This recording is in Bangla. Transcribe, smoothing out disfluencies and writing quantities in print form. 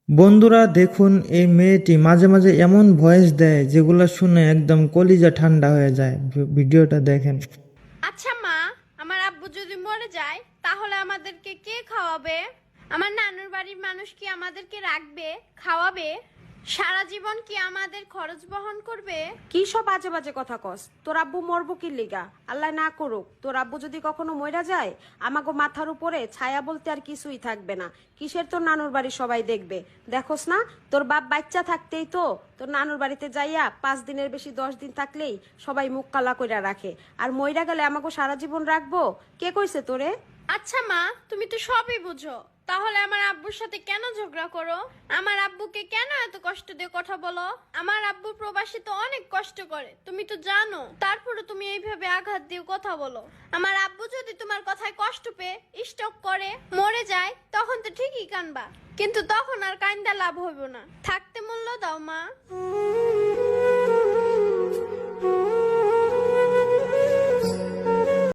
বন্ধুরা দেখুন, এই মেয়েটি মাঝে মাঝে এমন ভয়েস দেয় যেগুলো শুনে একদম কলিজা ঠান্ডা হয়ে যায়। ভিডিওটা দেখেন। আচ্ছা মা, আমার আব্বু যদি মরে যায় তাহলে আমাদেরকে কে খাওয়াবে? আমার নানুর বাড়ির মানুষ কি আমাদেরকে রাখবে, খাওয়াবে? সারা জীবন কি আমাদের খরচ বহন করবে? কি সব বাজে বাজে কথা কস? তোর আব্বু মরবো কি লিগা? আল্লাহ না করুক, তোর আব্বু যদি কখনো মইরা যায়, আমাগো মাথার উপরে ছায়া বলতে আর কিছুই থাকবে না। কিসের তোর নানুর বাড়ি সবাই দেখবে? দেখোস না, তোর বাপ বাচ্চা থাকতেই তো তোর নানুর বাড়িতে যাইয়া 5 দিনের বেশি 10 দিন থাকলেই সবাই মুখ কালা কইরা রাখে। আর মইরা গেলে আমাগো সারা জীবন রাখবো? কে কইছে তোরে? আচ্ছা মা, তুমি তো সবই বুঝো, তাহলে আমার আব্বুর সাথে কেন ঝগড়া করো? আমার আব্বুকে কেন এত কষ্ট দিয়ে কথা বলো? আমার আব্বু প্রবাসী তো অনেক কষ্ট করে, তুমি তো জানো। তারপরে তুমি এইভাবে আঘাত দিয়ে কথা বলো। আমার আব্বু যদি তোমার কথায় কষ্ট পেয়ে স্ট্রোক করে মরে যায়, তখন তো ঠিকই কানবা, কিন্তু তখন আর কান্দা লাভ হইব না। থাকতে মূল্য দাও মা।